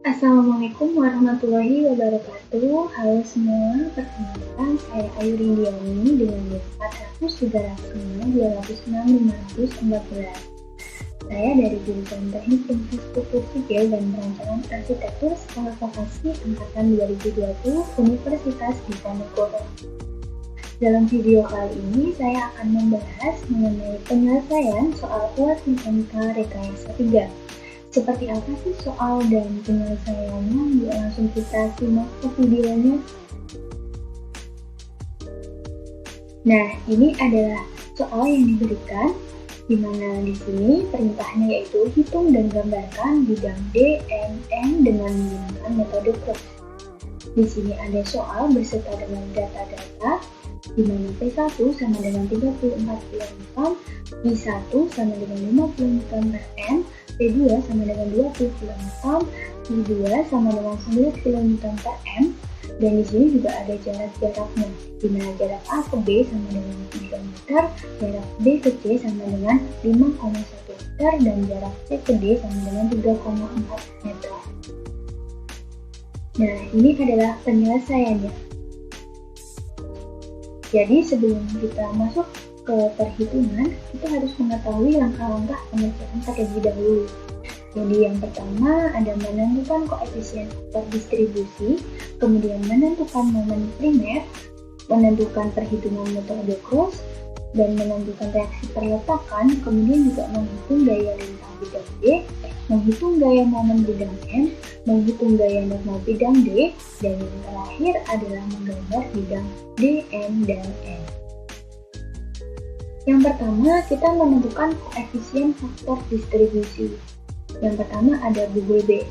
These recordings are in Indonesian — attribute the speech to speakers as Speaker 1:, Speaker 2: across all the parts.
Speaker 1: Assalamualaikum warahmatullahi wabarakatuh. Halo semua, perkenalkan saya Ayu Rindiani dengan NIM 400-305-206-514. Saya dari jurusan Teknik Infrastruktur Sipil dan Perancangan Arsitektur Sekolah Vokasi Angkatan 2020 Universitas Diponegoro. Dalam video kali ini saya akan membahas mengenai penyelesaian soal UAS Matematika Rekayasa 3. Seperti apa sih soal dan penyelesaiannya? Yuk langsung kita simak ke videonya. Nah, ini adalah soal yang diberikan, di mana di sini perintahnya yaitu hitung dan gambarkan bidang D, M, N dengan menggunakan metode cross. Di sini ada soal beserta dengan data-data, di mana P1 sama dengan 34 kN, I1 sama dengan 50 Nm/m, P2 sama dengan 20 kN, I2 sama dengan 9 kN/m, dan di sini juga ada jarak-jaraknya, di mana jarak A ke B sama dengan 3 meter, jarak B ke C sama dengan 5,1 meter, dan jarak C ke D sama dengan 3,4 meter. Nah, ini adalah penyelesaiannya. Jadi sebelum kita masuk ke perhitungan, kita harus mengetahui langkah-langkah pengerjaan terlebih dahulu. Jadi yang pertama ada menentukan koefisien faktor distribusi, kemudian menentukan momen primer, menentukan perhitungan metode cross, dan menentukan reaksi perletakan, kemudian juga menghitung daya lintang bidang D, menghitung gaya momen bidang N, menghitung gaya normal bidang D, dan yang terakhir adalah menggambar bidang D, N, dan N. Yang pertama, kita menentukan koefisien faktor distribusi. Yang pertama ada BBB,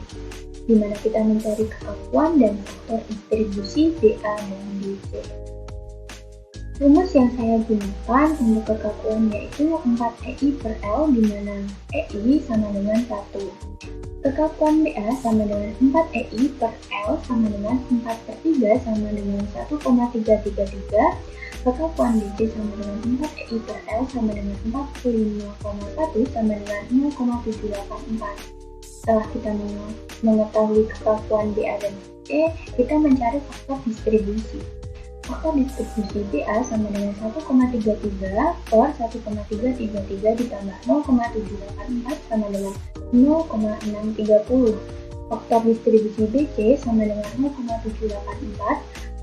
Speaker 1: di mana kita mencari kekakuan dan faktor distribusi BA dan BC. Rumus yang saya gunakan untuk kekakuan yaitu 4EI/L, di mana EI sama dengan 1. Kekakuan BA sama dengan 4EI/L sama dengan 4/3 sama dengan 1,333. Kekakuan BC sama dengan 4EI/L sama dengan 45,1 sama dengan 0,784. Setelah kita mengetahui kekakuan BA dan BC, kita mencari faktor distribusi. Faktor distribusi BA sama dengan 1,33 per 1,333 ditambah 0,784 sama dengan 0,630. Faktor distribusi BC sama dengan 0,784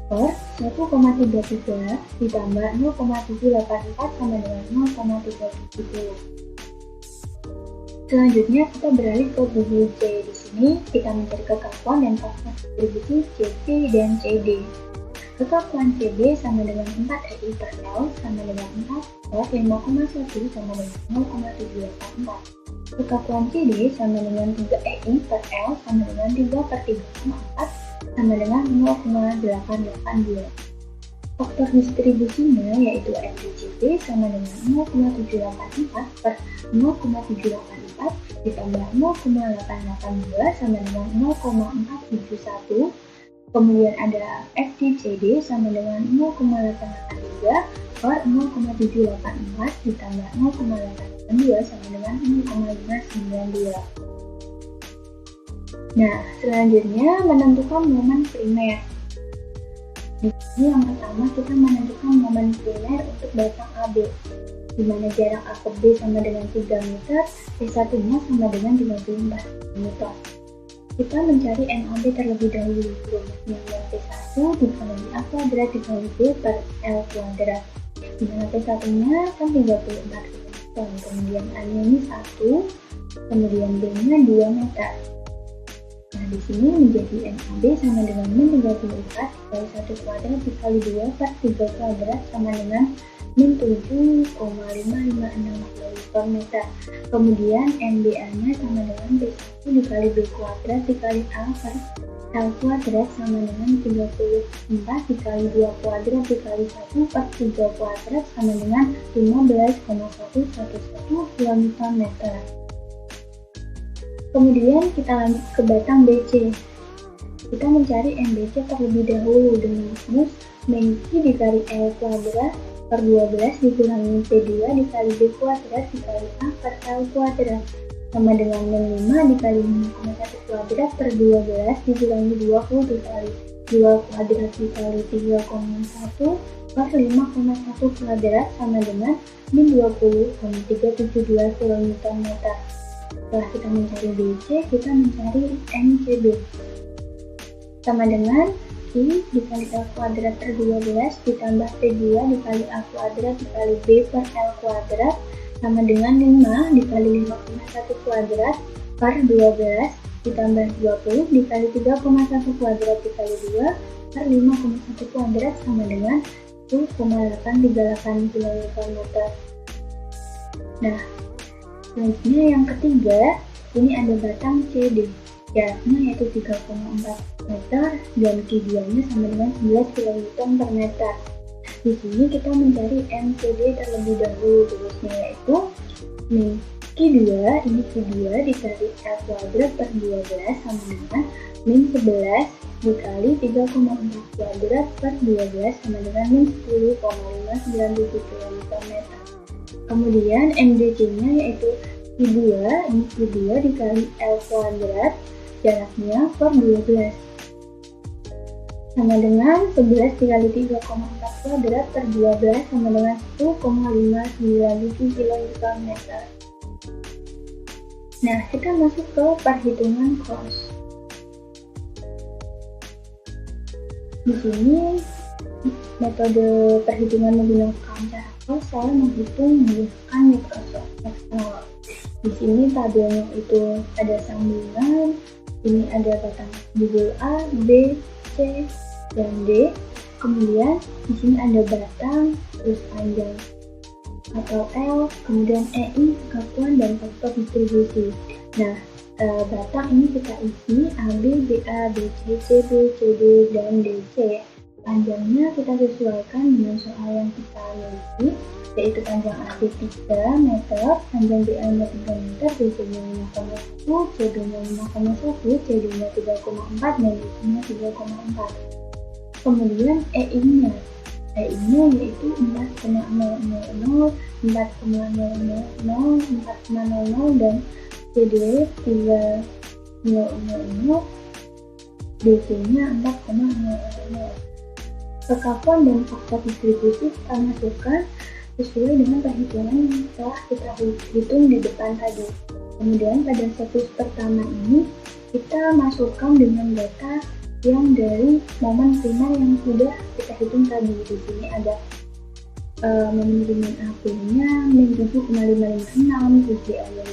Speaker 1: per 1,33 ditambah 0,784 sama dengan 0,370. Selanjutnya kita beralih ke buku C. Di sini kita mencari kekakuan dan faktor distribusi CC dan CD. Kekakuan CB sama dengan 4EI/L sama dengan 4 per 5,1 sama dengan 0,784. Kekakuan CD sama dengan 3EI/L sama dengan 3/3,4 sama dengan 0,882. Faktor distribusinya yaitu FDCB sama dengan 0,784 per 0,784 ditambah 0,882 sama dengan 0,471. Kemudian ada FDCD sama dengan 0,883 per 0,784 ditambah 0,882 sama dengan 0,592. Nah, selanjutnya menentukan momen primer. Di sini yang pertama kita menentukan momen primer untuk batang AB, di mana jarak A ke B sama dengan 3 meter, P1-nya sama dengan 34 meter. Kita mencari NAB terlebih dahulu. Rumusnya P1 dikali A kuadrat dikali B per L kuadrat, di mana P1-nya kan 34 meter, kemudian A-nya ini 1, kemudian B-nya 2 meter. Nah, di sini menjadi NAB sama dengan min 34 dikali 1 kuadrat dikali 2 per 3 kuadrat sama dengan min 7,556 per meter. Kemudian NBA-nya sama dengan B1 dikali B kuadrat dikali A per L kuadrat sama dengan 34 dikali 2 kuadrat dikali 1 per 3 kuadrat sama dengan 15,111 km. Kemudian kita lanjut ke batang BC. Kita mencari MBC terlebih dahulu dengan rumus min Q dikali L kuadrat per 12 dikurangi P2 dikali B kuadrat dikali A per L kuadrat. sama dengan min 5 dikali 5,1 kuadrat per 12 dikurangi 20 dikali 2 kuadrat dikali 3,1 per 5,1 kuadrat sama dengan min 20,372 km². Setelah kita mencari BC, kita mencari MCB. Sama dengan I dikali L kuadrat per 12 ditambah P2 dikali A kuadrat dikali B per L kuadrat sama dengan 5 dikali 5,1 kuadrat per 12 ditambah 20 dikali 3,1 kuadrat dikali 2 per 5,1 kuadrat sama dengan 10,838 km². Nah, selanjutnya yang ketiga, ini ada batang CD. Jaraknya yaitu 3,4 meter dan Q2-nya sama dengan 11 km/meter. Di sini kita mencari MCD terlebih dahulu, rumusnya yaitu min Q2, ini Q2 dikali L kuadrat per 12 sama dengan min 11 dikali 3,4 kuadrat per 12 sama dengan min 10,597 km². Kemudian MDC-nya yaitu Q2, ini Q2 dikali L kuadrat jaraknya per 12 sama dengan 11 dikali 3,4 kuadrat per 12 sama dengan 10,597 km². Nah, kita masuk ke perhitungan cos. Di sini metode perhitungan menggunakan cara cos, saya menghitung menggunakan Microsoft Excel. Di sini tabelnya itu ada sambungan, ini ada batang bubul A, B, C, dan D. Kemudian di sini ada batang, terus panjang atau L, kemudian EI, kesatuan, dan faktor distribusi. Nah, batang ini kita isi AB, BA, BC, CB, CD, dan DC. Panjangnya kita sesuaikan dengan soal yang kita miliki, yaitu panjang AB 3 meter, panjang BA-nya 3 meter, BC-nya 5,1, CB-nya 5,1, CD-nya 3,4, dan DC-nya 3,4. Kemudian EI-nya yaitu 4,000, 4,000, 4,00, dan CD 3,000, DC-nya 4,00. Kesatuan dan faktor distribusi kita masukkan sesuai dengan perhitungan yang telah kita hitung di depan tadi. Kemudian pada siklus pertama ini kita masukkan dengan data yang dari momen primer yang sudah kita hitung tadi. Di sini ada momen primer AP-nya min 7,556, terus DA-nya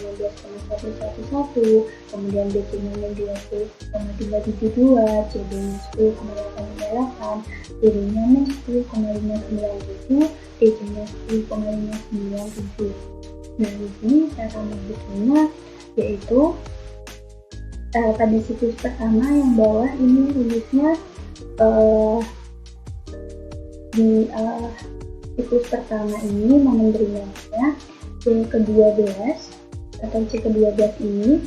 Speaker 1: 15,111, kemudian BC-nya min 20,372, CB-nya 10,838, CD-nya min 10,597, DC-nya 10,597. Nah, di sini cara menghitungnya yaitu pada siklus pertama yang bawah ini rumusnya di siklus pertama ini momen primernya C ke-12 atau C ke-12 ini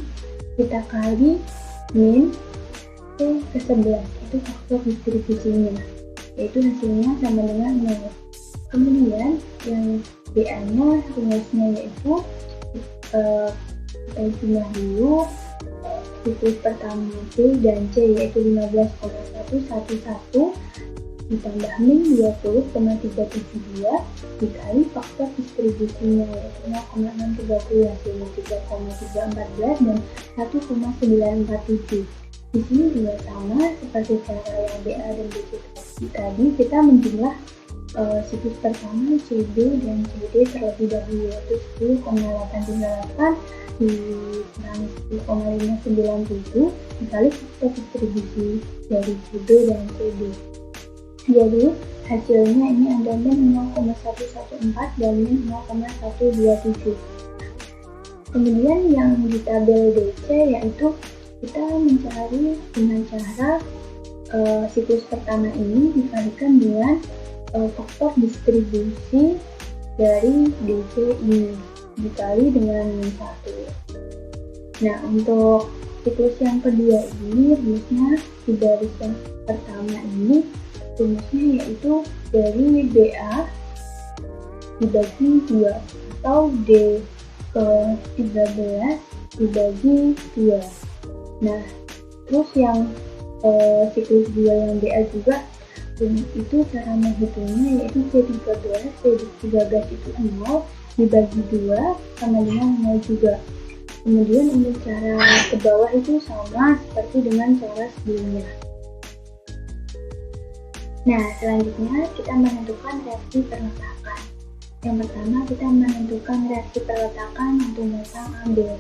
Speaker 1: kita kali min C ke-11, itu faktor distribusinya, yaitu hasilnya sama dengan 0. Kemudian yang BA-nya rumusnya yaitu kita jumlah dulu siklus pertama C dan C yaitu 15,111 ditambah min 20,372 dikali faktor distribusinya yaitu 0,630, hasilnya 3,314 dan 1,947. Di sini juga sama seperti cara yang BA dan BC tadi, kita menjumlah siklus pertama CB dan CD terlebih dahulu, yaitu 10,838 dikurangi 10,597 dikali faktor distribusi dari CB dan CD. Jadi hasilnya ini ada min 0,114 dan min 0,127. Kemudian yang di tabel DC yaitu kita mencari dengan cara siklus pertama ini dikalikan dengan faktor distribusi dari DC ini dikali dengan min 1. Nah, untuk siklus yang kedua ini rumusnya di baris yang pertama ini rumusnya yaitu dari BA dibagi 2 atau D ke 13 dibagi 2. Nah, terus yang siklus 2 yang BA juga, itu cara menghitungnya yaitu C13 itu 0 dibagi 2 sama dengan 0 juga. Kemudian untuk cara ke bawah itu sama seperti dengan cara sebelumnya. Nah, selanjutnya kita menentukan reaksi perletakan. Yang pertama kita menentukan reaksi perletakan untuk metang ambil.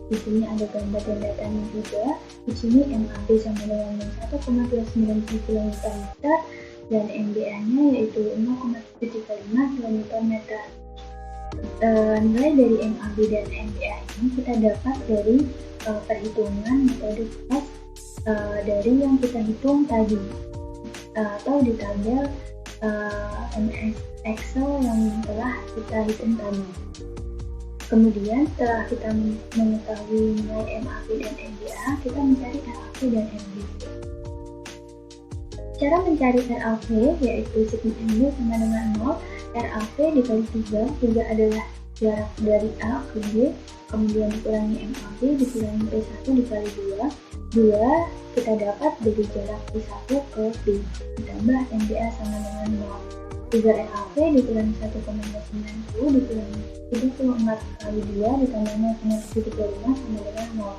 Speaker 1: Di sini ada gambar dan datanya juga. Di sini MAB sama dengan 1,297 km dan MBA-nya yaitu 0,735 km. Nilai dari MAB dan MBA ini kita dapat dari perhitungan metode tes dari yang kita hitung tadi atau di tabel MS Excel yang telah kita hitung tadi. Kemudian setelah kita mengetahui nilai MAB dan MBA, kita mencari RAV dan MBC. Cara mencari RAV yaitu sigma MB sama dengan 0, RAV dikali 3 adalah jarak dari A ke B, kemudian dikurangi MAB dikurangi P1 dikali 2, kita dapat dari jarak P1 ke B, ditambah MBA sama dengan 0. 3 RAV dikurangi 1,290 dikurangi 34 kali 2 ditambah 0,735 sama dengan 0.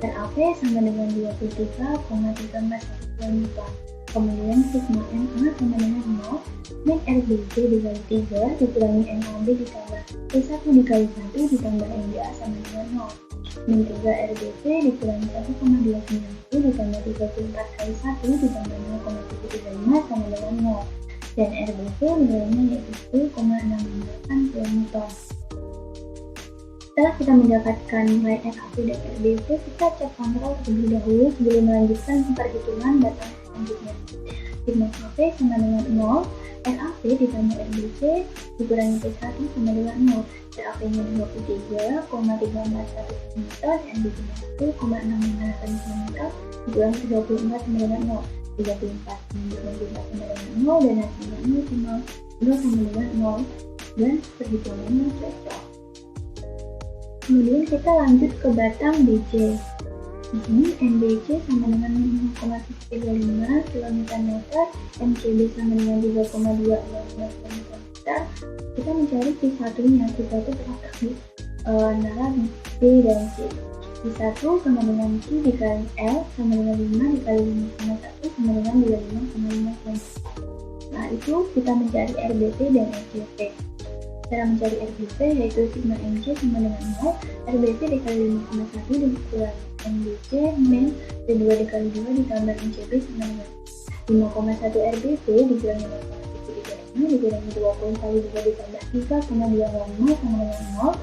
Speaker 1: RAV sama dengan 23,341 km. Kemudian sigma MA sama dengan 0, min RBC dikali 3 dikurangi MAB ditambah P1 dikali 1 ditambah MBA sama dengan 0. Min 3 RBC dikurangi 1,290 ditambah 34 kali 1 ditambah 0,735 sama dengan 0. Dan RBC nilainya yaitu 10,698 km. Setelah kita mendapatkan nilai RAV dan RBC, kita cek kontrol terlebih dahulu sebelum melanjutkan perhitungan data selanjutnya. Sigma KV sama dengan 0, RAV ditambah RBC dikurangi P1 sama dengan 0. RAV-nya 23,341 km dan RBC-nya 10,698 km dikurangi 34 sama dengan 0. 34 sama dengan 0 dan hasilnya 0 sama dengan 0 dan perhitungannya cocok. Kemudian kita lanjut ke batang BC. Di sini MBC sama dengan 0,35 km, MCB sama dengan 3,2 km. Kita mencari P1-nya, P1 terletak di antara B dan C. P1 sama dengan Q dikali L sama dengan 5 dikali 5,1 sama dengan 25,5 km. Nah, itu kita mencari RBC dan RCP. Cara mencari RBC yaitu sigma MC sama dengan 0, RBC dikali 5,1 dikurangi MBC min D2 dikali 2 ditambah MCB sama dengan 5,1 RBC dikurangi 0,735 dikurangi 20 kali 2 ditambah 3,205 sama dengan 0.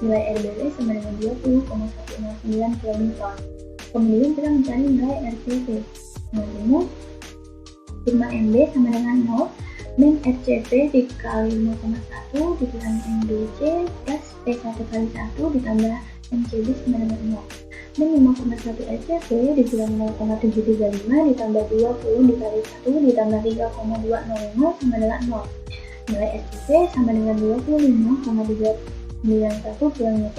Speaker 1: Nilai RBC sama dengan 20,109 km. Kemudian kita mencari nilai RCP. Nah, rumus sigma MB sama dengan 0, min RCP dikali 0,1 dikurangi MBC plus P1 kali 1 ditambah MCB sama dengan 0. Min 5,1 RCP dikurangi 0,735 ditambah 20 dikali 1 ditambah 3,205 sama dengan 0. Nilai RCP sama dengan 25,391 km.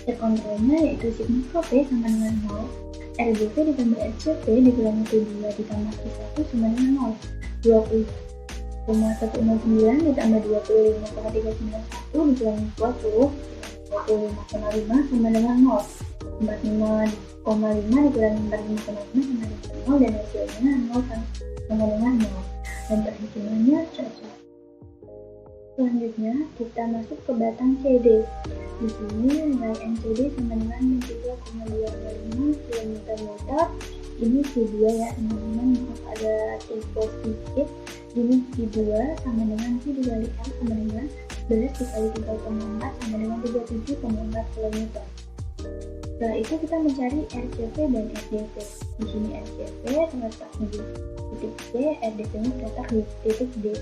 Speaker 1: Cek kontrolnya yaitu sigma KP sama dengan 0, RBC ditambah RCP dikurangi P2 ditambah P1 sama dengan 0. 20,109 ditambah 25,391 dikurangi 25,5 sama dengan 0. 45,5 dikurangi 45,5 sama dengan 0 dan hasilnya 0 sama dengan 0 dan perhitungannya cocok. Selanjutnya kita masuk ke batang CD. Di sini nilai MCD sama dengan 3,225 km. Ini C2 ya, teman-teman, ada tipe sedikit. Ini C2 sama dengan C dikali L sama dengan 11 dikali 3,4 sama dengan 37,4 km. Setelah itu kita mencari RCP dan RDP. Di sini RCP terletak di titik C, RDP-nya terletak di titik D.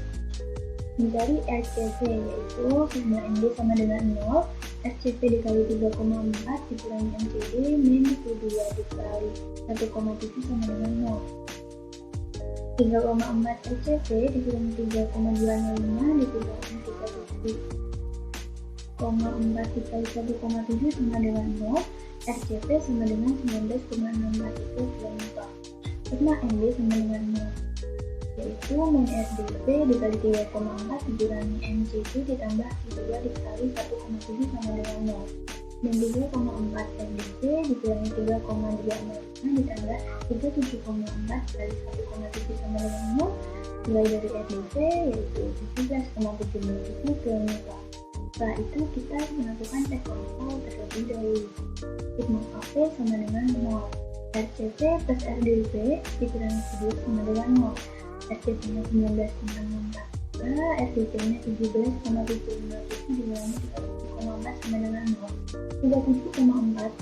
Speaker 1: Mencari RCP yaitu sigma MD sama dengan 0, RCP dikali 3,4 dikurangi MCD min Q2 dikali 1,7 sama dengan 0. 3,4 RCP dikurangi 3,205 dikurangi 3,4 dikali 1,7 sama dengan 0. RCP sama dengan 19,643 km. Sigma MB sama dengan 0, yaitu min RDP dikali 3,4 dikurangi MCQ ditambah Q2 dikali 1,7 sama dengan 0. Dan 3,4 RDP dikurangi 3,205 ditambah 37,4 kali 1,7 sama dengan 0. Mulai dari RDP yaitu 17,757 km. Setelah itu kita melakukan cek konsol terlebih dahulu. Sigma KP sama dengan 0. RCP plus RDP dikurangi 11 sama dengan 0. RCP-nya 19,64, RDP-nya 17,757 dikurangi 37,4 sama dengan 0. 37,4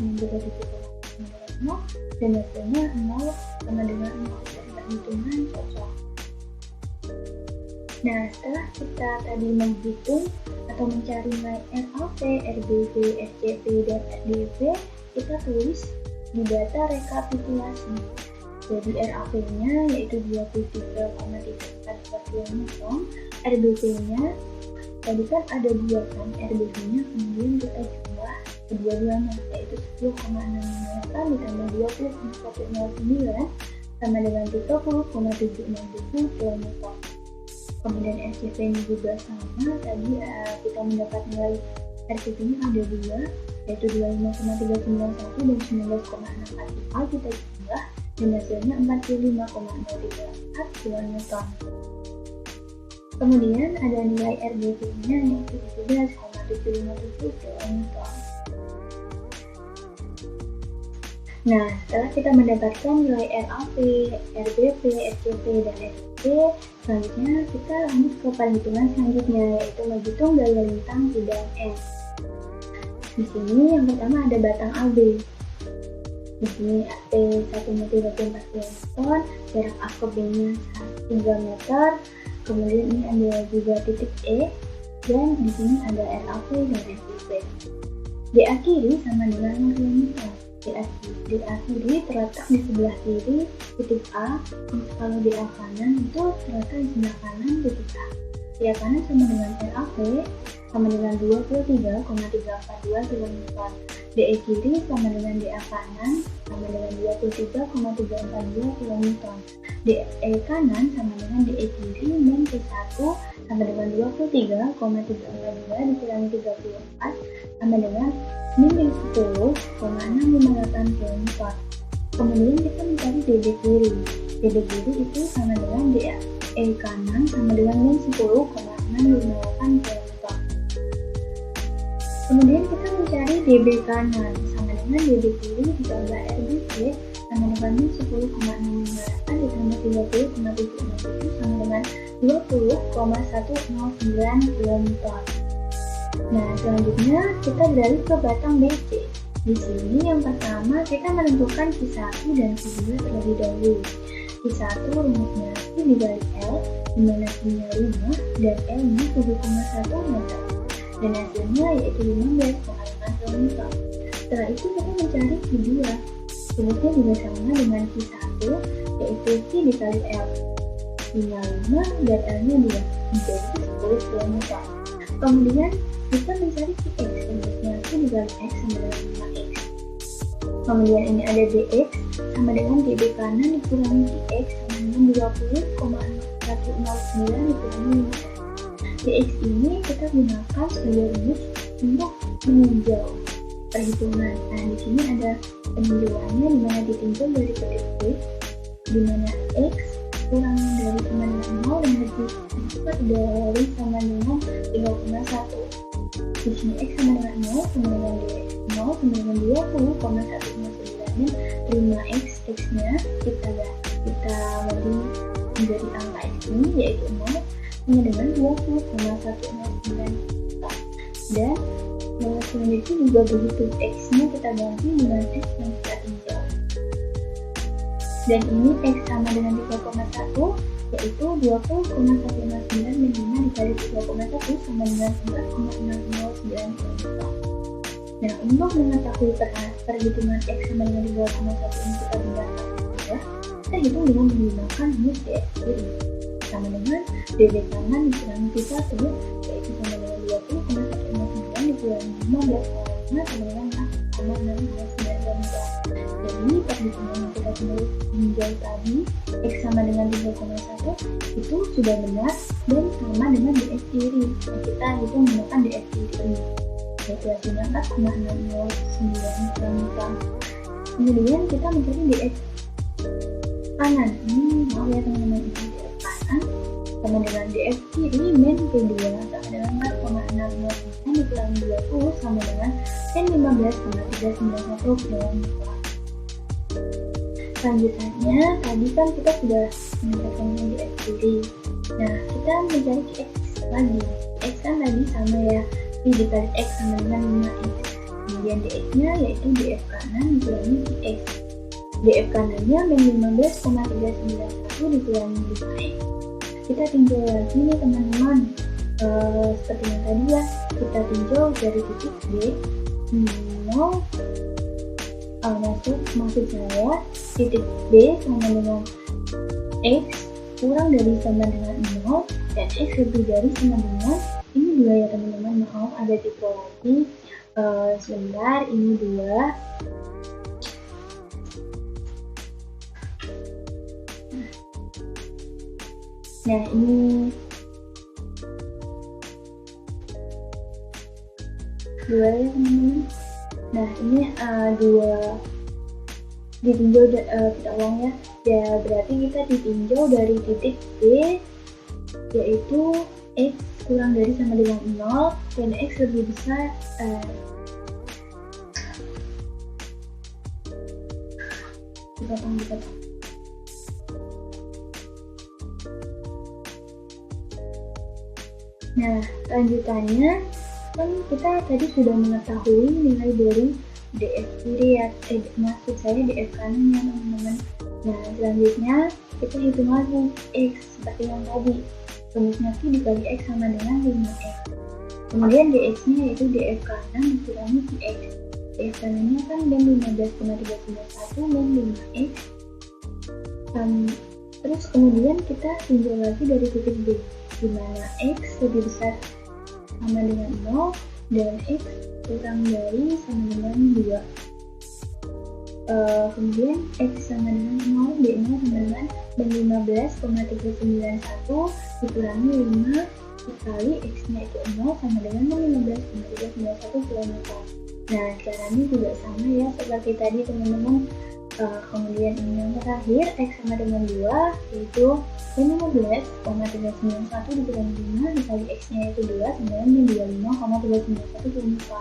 Speaker 1: min 37,4 sama dengan 0, dan hasilnya 0 sama dengan 0. Jadi perhitungan cocok. Nah, setelah kita tadi menghitung atau mencari nilai RAP, RBP, RCP, dan RDP, kita tulis di data rekapitulasi. Jadi RAP-nya yaitu 23,344 km, RBP-nya tadi kan ada 2 kan, RBP-nya kemudian kita jumlah kedua-duanya yaitu 10,658 ditambah 20,109 sama dengan 30,767 km. Kemudian RCP-nya juga sama, tadi kita mendapat nilai RCP-nya ada 2 yaitu 25,391 dan 19,645 kita jumlah dan hasilnya 45,034 km. Kemudian ada nilai RBP-nya yaitu 17,757 km. Nah, setelah kita mendapatkan nilai RAP, RBP, RCP, dan RCP, selanjutnya kita lanjut ke perhitungan selanjutnya yaitu menghitung gaya lintang Q dan M. Di sini yang pertama ada batang AB. Di sini P1-nya 34 km, jarak A ke B-nya 3 meter, kemudian ini ada juga titik E, dan di sini ada RAP dan RBP. DA kiri sama dengan 0 km. DA kiri terletak di sebelah kiri titik A, kalau DA kanan itu terletak di sebelah kanan titik A. DA kanan sama dengan RAP sama dengan 23,342 km. DE kiri sama dengan DA kanan sama dengan 23,342 km. DE kanan sama dengan DE kiri min P1 sama dengan 23,342 dikurangi 34 sama dengan min 10,658 km. Kemudian kita mencari DB kiri. DB kiri itu sama dengan DE kanan sama dengan min 10,658 km. Kemudian kita mencari DB kanan sama dengan DB kiri ditambah RBP sama dengan min 10,658 ditambah 30,767 sama dengan 20,109 km. Nah, selanjutnya kita beralih ke batang BC. Di sini yang pertama kita menentukan Q1 dan Q2 terlebih dahulu. Q1 rumusnya Q dikali L, di mana Q-nya 5 dan L-nya 7,1 meter. Dan hasilnya yaitu 15,5 km. Setelah itu kita mencari Q2. Rumusnya juga sama dengan Q1 yaitu Q dikali L. Q-nya 5 dan L-nya 2 menjadi 10 km. Kemudian kita mencari QX. Rumusnya Q dikali X sama dengan 5X. Kemudian ini ada DX sama dengan DB kanan dikurangi QX sama dengan 20,109 dikurangi 5X. DX ini kita gunakan sebagai rumus untuk meninjau perhitungan. Nah, di sini ada peninjauannya di mana ditinjau dari titik B, di mana X kurang dari sama dengan 0 dan lebih cepat dari sama dengan 3,1. Di sini X sama dengan 0, sama dengan DX 0 sama dengan 20,109 dan 5X X-nya kita bagi menjadi angka X ini yaitu 0 sama dengan 20,109 dan selanjutnya juga begitu X-nya kita ganti dengan X yang kita tinjau. Dan ini X sama dengan 3,1 yaitu 20,109 dan 5 dikali 3,1 sama dengan 4,609 km. Nah, untuk mengetahui perhitungan X sama dengan 3,1 ini kita gunakan juga, kita hitung dengan menggunakan rumus DX kiri sama dengan DB kanan dikurangi Q1 yaitu sama dengan 20,109 dikurangi 15,5 sama dengan 4,609 mudah. Jadi perhitungan yang kita tinjau tadi, X sama dengan 3,1 itu sudah benar dan sama dengan dx kiri. Nah, kita hitung menggunakan dx kiri, yaitu hasilnya 4,609 Kemudian kita mencari dx kanan. Ini mau ya teman-teman, ini dx kanan sama dengan dx kiri min P2 sama dengan 4,609 dikurangi 20 sama dengan min 15,391 km. Selanjutnya, tadi kan kita sudah mendapatkan dx kiri. Nah, kita mencari x lagi. X kan tadi sama ya, ini dikali x sama dengan 5x. Kemudian dx-nya yaitu df kanan dikurangi dx. Df kanannya min 15,391 dikurangi 5x. Kita tinjau lagi nih teman-teman. Seperti yang tadi ya, kita tinjau dari titik B 0. Maksud saya titik B sama dengan X kurang dari sama dengan 0 dan X lebih dari sama dengan ini 2 ya teman-teman. Maaf ada tipe lagi, sebentar, ini 2. Nah ini 2 ya teman-teman. Nah ini 2 ditinjau, kita ulang ya. Ya berarti kita ditinjau dari titik B yaitu X kurang dari sama dengan 0 dan X lebih besar dipotong. Nah lanjutannya kan kita tadi sudah mengetahui nilai dari df kiri ya, maksud saya df kanan ya teman-teman. Nah selanjutnya kita hitung lagi x seperti yang tadi, rumusnya Q dikali x sama dengan 5x. Kemudian dx nya yaitu df kanan dikurangi dx. Df kanannya kan min 15,391 min 5x. Terus kemudian kita tinjau lagi dari titik B, dimana x lebih besar sama dengan 0 dan x kurang dari sama dengan 2. Kemudian x sama dengan 0, d nya sama dengan min 15,391 dikurangi 5 dikali x nya itu 0 sama dengan min 15,391 km. Nah caranya juga sama ya seperti tadi teman-teman. Kemudian ini yang terakhir, x sama dengan 2 yaitu min 15,391 dikurangi 5 dikali x nya yaitu 2 sama dengan min 25,391 km.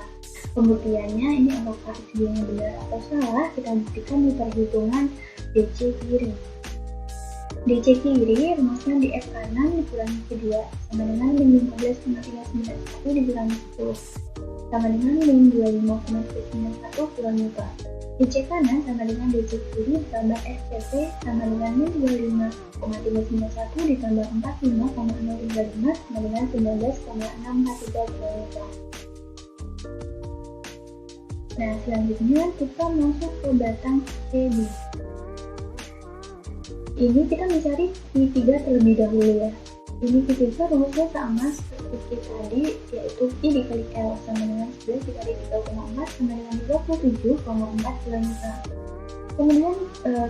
Speaker 1: Pembuktiannya ini apakah x nya benar atau salah, kita buktikan di perhitungan dc kiri. dc kiri rumusnya df kanan dikurangi kedua sama dengan min 15,391 dikurangi 10 sama dengan min 25,391 kurangi 4. dc kanan sama dengan dc kiri ditambah SCP sama dengan min 25,391 ditambah 45,035 sama dengan 19,643 km. Nah selanjutnya kita masuk ke batang CD. Ini kita mencari Q3 terlebih dahulu ya. Ini Q3 rumusnya sama seperti tadi, yaitu Q dikali L sama dengan 11 dikali 3,4 sama dengan 27,4 km. Kemudian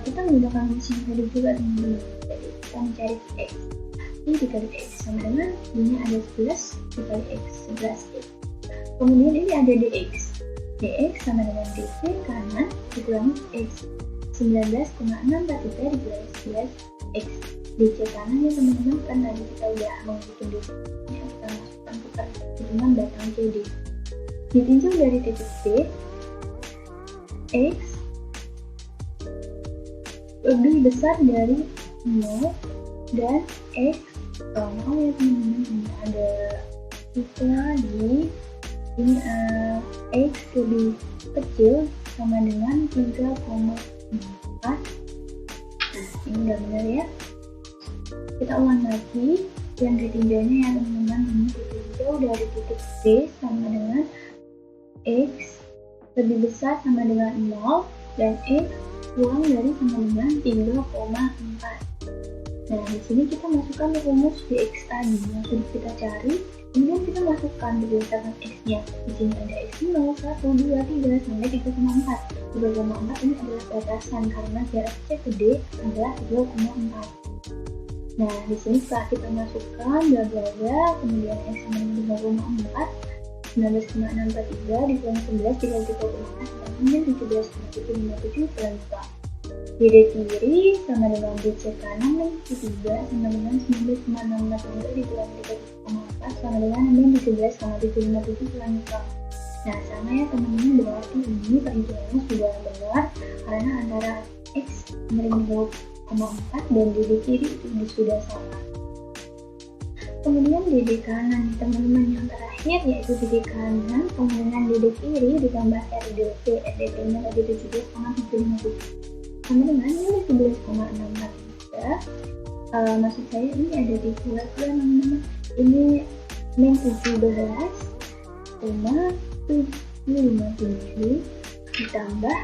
Speaker 1: kita menggunakan rumus yang tadi juga teman-teman. Jadi kita mencari X. Q dikali X sama dengan ini ada 11 dikali X 11X. Kemudian ini ada DX. DX sama dengan DC kanan dikurangi X 19,643 dikurangi 11X. DC kanan ya teman-teman, kan tadi kita udah menghitung DC nya, kita masukkan ke perhitungan batang CD. Ditinjau dari titik B, X lebih besar dari 0 dan X ya teman-teman, ini ada kita di ini X lebih kecil sama dengan 3,4. Nah ini udah benar ya. Kita ulang lagi yang ditinjaunya ya teman-teman. Ini ditinjau dari titik B sama dengan X lebih besar sama dengan 0 dan X kurang dari sama dengan 3,4. Nah di sini kita masukkan rumus dx tadi yang sudah kita cari. Kemudian kita masukkan berdasarkan x nya. Di sini ada x 0, 1, 2, 3 sampai 3,4. 3,4 ini adalah batasan karena jarak C ke D adalah 3,4. Nah, di sini setelah kita masukkan bla bla bla, kemudian X sama dengan 3,4, 19,643 dikurangi 11 dikali 3,4 sama dengan 17,757 selanjutnya. BD kiri sama dengan BC kanan dan C3 sama dengan 19,643 dikurangi 3,4 sama dengan 17,757 selanjutnya. Nah, sama ya teman-teman, berarti ini perhitungannya sudah benar karena antara X sama dengan 2,4 dan DD kiri itu sudah sama. Kemudian DD kanan teman-teman yang terakhir yaitu DD kanan sama dengan DD kiri ditambah RDP. RDP-nya tadi 17,757 sama dengan nilai 11,643. Maksud saya ini ada di bulat ya teman-teman. Ini min 17,757 ditambah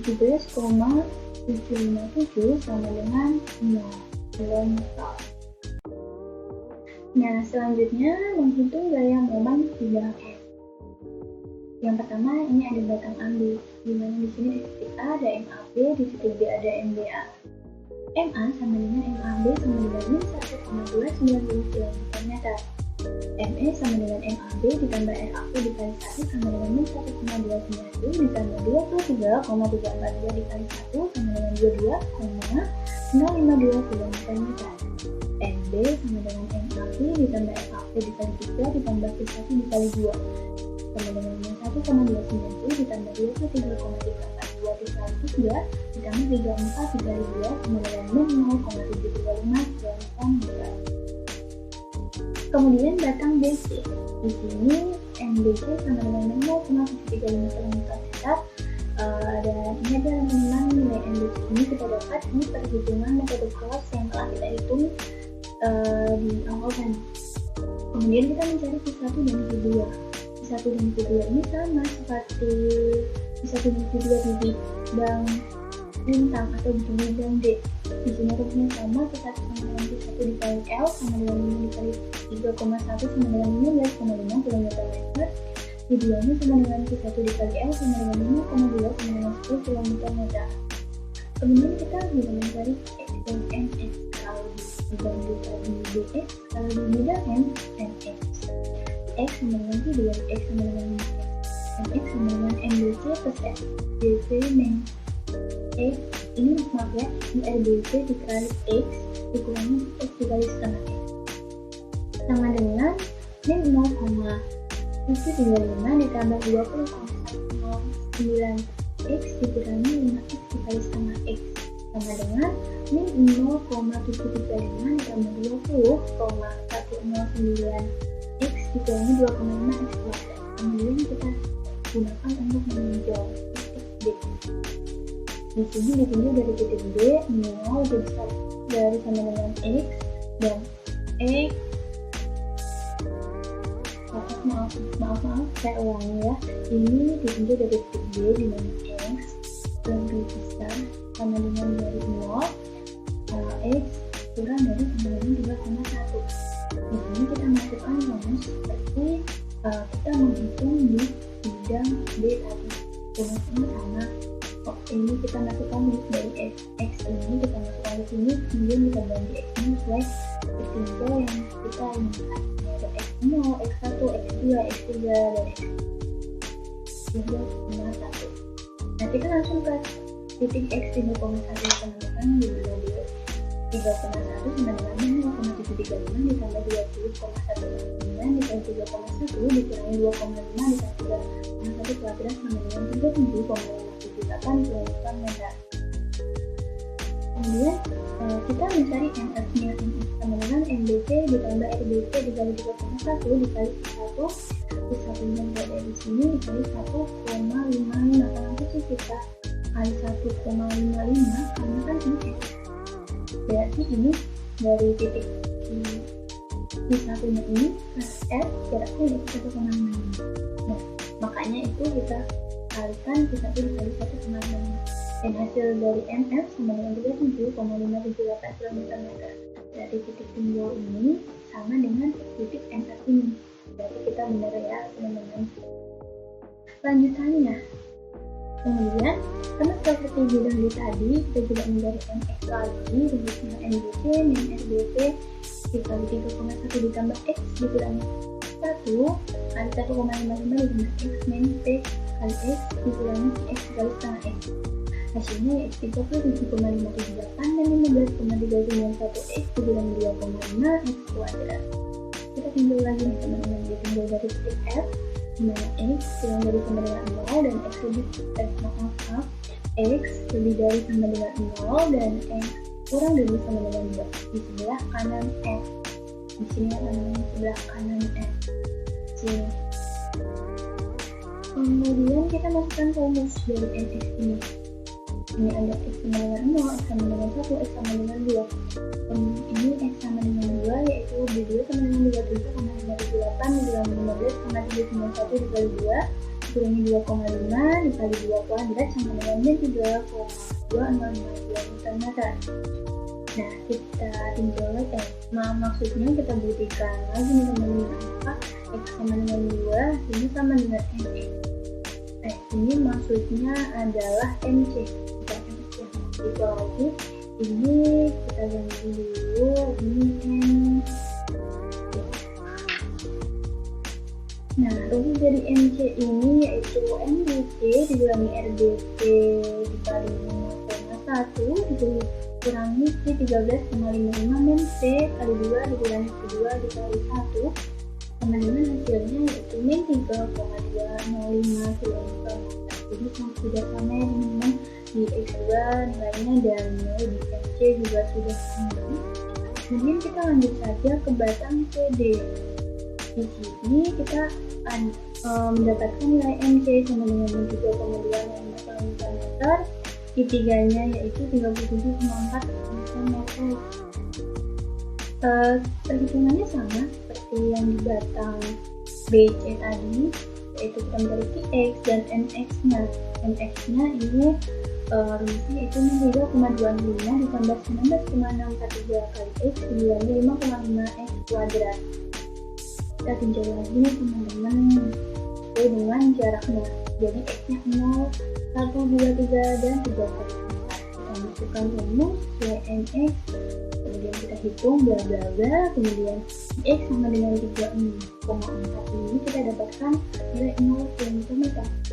Speaker 1: 17,757 sama dengan 0. Nah, selanjutnya menghitung gaya momen bidang F. Yang pertama ini ada batang ambil, di mana di sini di titik A ada MAB, di titik B ada MBA. MA sama dengan MAB sama dengan min 1,290 km. ME sama dengan MAB ditambah RAB dikali 1 sama dengan min 1,290 ditambah 23,342 dikali 1 sama dengan 22,052 km. MB sama dengan MAB ditambah RAB dikali 3 ditambah P1 dikali 2 sama dengan min 1,290 ditambah 23,342 dikali 3 ditambah 34 dikali 2 sama dengan min 0,735 km. Kemudian batang BC. Di sini MBC sama dengan 0,735 km. Dan ini adalah teman-teman nilai MBC ini kita dapat di perhitungan metode cross yang telah kita hitung di awal tadi. Kemudian kita mencari P1 dan P2. P1 dan P2 ini sama seperti P1 dan P2 di bidang lintang atau di bidang D. Di sini rumusnya sama, kita sama dengan P1 dikali L sama dengan 5 dikali 3,1 sama dengan 15,5 km. P2-nya sama dengan P1 dikali L sama dengan 5,2 sama dengan 10 km. Kemudian kita bisa mencari X dan MX. Kalau di bidang D tadi DX, kalau di bidang M, MX. X sama dengan P2, X sama dengan MX sama dengan MBC plus X. BC min X ini maaf ya, ini RBC dikali X dikurangi X dikali setengah X sama dengan min 0,735 ditambah 20,109 X dikurangi 5X dikali setengah X sama dengan min 0,735 ditambah 20,109 X dikurangi 2,5 X kuadrat. Kemudian kita gunakan untuk meninjau titik D. Di sini ditunjuk dari titik D, 0 lebih besar dari sama dengan X dan X. Maaf, saya ulangi ya. Ini ditunjuk dari titik D di mana X lebih besar sama dengan dari 0, X kurang dari sama dengan 3,1. Di sini kita masukkan rumus seperti kita menghitung di bidang D tadi. Rumus ini sama. Ini kita masukkan dari X ini kita masukkan di sini, kemudian kita ganti X ini sesuai interval yang kita inginkan. Ada X0, X1, X2, X3 dan X3,1. Nah, kita langsung ke titik X 3,1 teman-teman di bulan 3,1 sama dengan 0,735 ditambah 20,109 dikali 3,1 dikurangi 2,5 dikali 3,1 kuadrat sama dengan 37,578 km. Kemudian kita mencari MF-nya. MF sama dengan MBC ditambah RBC dikali 3,1 dikali 1. P1 yang berada di sini dikali 1,55. Nanti sih kita kali 1,55 karena kan ini X. Berarti ini dari titik P1 nya ini ke F jaraknya itu 1,5. Nah, makanya itu kita kalikan P1 dikali 1,5. Dan hasil dari MF sama dengan 37,578 km. Dari titik tinjau ini sama dengan titik MF ini. Berarti kita benar ya teman-teman. Kemudian, sama seperti bidang di tadi, kita juga mencari MX lagi, rumusnya NBC, min RBC dikali 3,1 ditambah X dikurangi 1 kali 1,55 ditambah X min P kali X dikurangi X dikali setengah X. Hasilnya yaitu 37,578 dan 15,391 X dikurangi 2,5 X kuadrat. Kita tinjau lagi nih teman-teman, ditinjau dari titik F dimana X kurang dari sama dengan 0 dan X lebih X lebih dari sama dengan 0 dan X kurang dari sama dengan 2 di sebelah kanan F. Di sini namanya sebelah kanan F. Sini. Kemudian kita masukkan rumus dari NX ini. Ini ada X sama dengan 0, X sama dengan 1, X sama dengan 2. Ini X sama dengan 2 yaitu B2 sama dengan 27,578 dikurangi 15,391 dikali 2 dikurangi 2,5 dikali 2 kuadrat sama dengan min 3,205 meter. Nah, kita tinjau lagi. Maksudnya kita buktikan lagi nih teman-teman, apakah X sama dengan 2 ini sama dengan NX. Ini maksudnya adalah MC. Itu lagi. Ini kita ganti dulu. Ini N. Nah, rumus dari MC ini yaitu NBC dikurangi RBC dikali 5,1 dikurangi P13,55 min P kali 2 dikurangi P2 dikali 1 sama dengan hasilnya yaitu min 3,205 km. Jadi sudah sama ya teman-teman, di X2 nilainya dan di MC juga sudah sama. Kemudian kita lanjut saja ke batang CD. Di sini kita mendapatkan nilai MC sama dengan 3,205 meter. Tiganya yaitu 37,4 cm. Perhitungannya sama seperti yang di batang BC tadi, yaitu kita mencari X dan NX-nya. NX-nya ini rumusnya itu 3,25 ditambah 19,643 kali X dikurangi 5,5 X kuadrat. Kita tinjau lagi nih teman-teman sesuai dengan jaraknya. Jadi X-nya 0, 1, 2, 3, dan 3 kali 4. Kita masukkan rumus CNX, kemudian kita hitung bla bla bla, kemudian X sama dengan 3,4 ini kita dapatkan nilai 0 cm.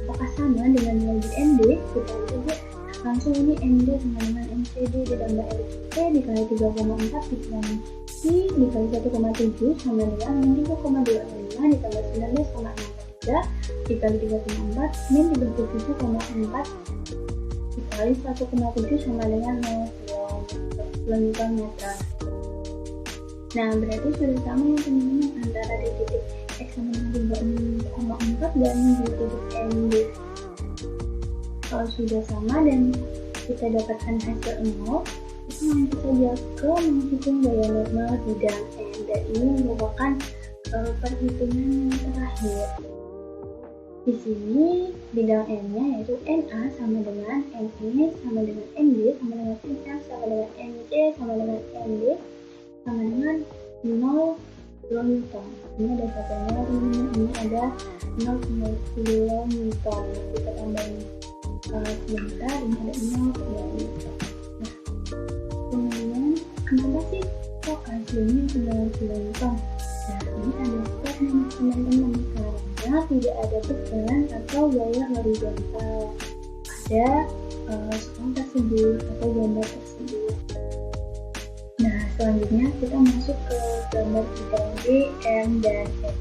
Speaker 1: Apakah sama dengan nilai di ND? Kita lihat langsung ini ND sama dengan MCD ditambah LC dikali 3,4 dikurangi I dikali 1,7 sama dengan 3,25 ditambah 19,63 dikali 3,4 min 37,4 dikali 1,7 sama dengan 0,2 meter. Nah, berarti sudah sama ya teman-teman antara di titik X sama dengan 3,4 dan di titik ND. Kalau sudah sama dan kita dapatkan hasil 0, kita lanjut saja ke menghitung gaya normal bidang N, dan ini merupakan perhitungan yang terakhir. Di sini bidang N-nya yaitu NA sama dengan NE sama dengan ND sama dengan NF sama dengan NC sama dengan ND sama dengan 0 kN. Ini ada satunya, ini ada 0 kN. Kita tambahin sebentar, ini ada 0 kN. Nah, kemudian kenapa sih kok hasilnya 9 kN? Nah, ini ada stepnya teman-teman, karena tidak ada beban atau gaya horizontal pada soal tersebut atau gambar tersebut. Nah, selanjutnya kita masuk ke gambar bidang D, M, dan N.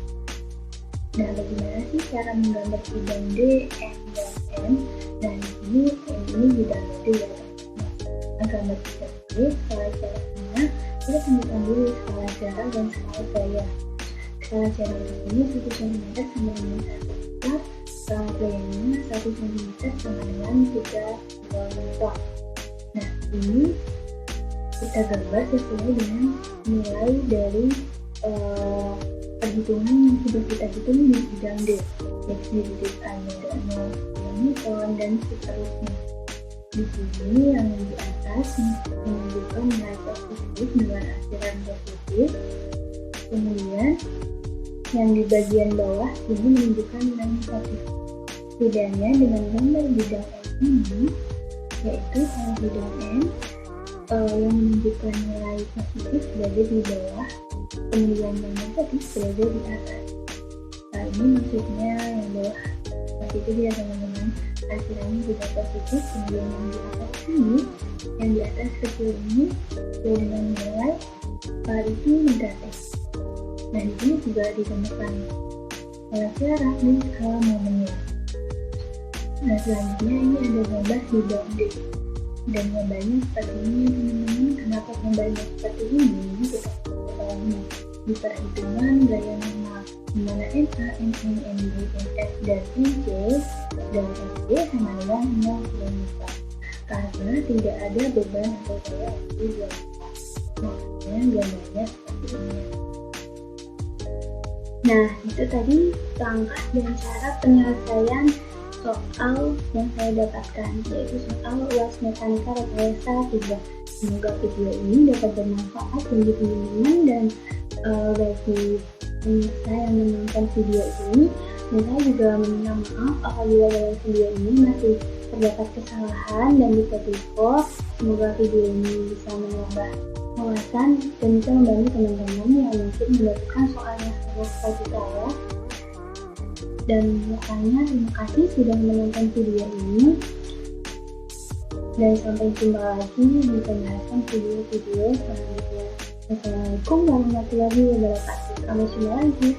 Speaker 1: Nah, bagaimana sih cara menggambar bidang D, M, dan N? Nah, di sini ini bidang D ya teman-teman. Nah, gambar bidang D, skala jaraknya kita tentukan dulu skala jarak dan skala gaya. Skala jarak ini 1 cm sama dengan 1 meter, skala gayanya 1 cm sama dengan 3 km. Nah, ini kita gambar sesuai dengan nilai dari perhitungan yang sudah kita hitung di bidang D, yaitu di titik A ada 0 kN dan seterusnya. Di sini yang di atas menunjukkan nilai positif dengan akhiran positif, kemudian yang di bagian bawah ini menunjukkan nilai negatif. Bedanya dengan gambar bidang N ini, yaitu kalau hidung N yang menunjukkan nilai positif berada di bawah, kemudian yang negatif berada di atas. Nah, ini maksudnya yang bawah positif ya teman-teman, hasilnya juga positif, kemudian yang di atas ini, yang di atas kecil ini sesuai dengan nilai itu negatif. Nah, di sini juga ditemukan skala jarak dan skala momennya. Nah, selanjutnya ini ada gambar hidung D. Dan gambarnya seperti ini teman-teman. Kenapa gambarnya seperti ini? Kita ketahui di perhitungan gaya normal di mana NA, NI, NB, NF, dan NJ dan SD sama dengan 0 km karena tidak ada beban atau gaya di dua tempat. Makanya gambarnya seperti ini. Nah, itu tadi langkah dan cara penyelesaian soal yang saya dapatkan, yaitu soal UAS Mekanika Rekayasa 3. Semoga video ini dapat bermanfaat bagi teman-teman dan bagi pemirsa yang menonton video ini. Dan saya juga meminta maaf apabila dalam video ini masih terdapat kesalahan dan bisa di-post. Semoga video ini bisa menambah wawasan dan bisa membantu teman-teman yang mungkin mendapatkan soal yang sama seperti saya. Dan makanya terima kasih sudah menonton video ini, dan sampai jumpa lagi di pembahasan video-video selanjutnya. Assalamualaikum warahmatullahi wabarakatuh. Sampai jumpa lagi.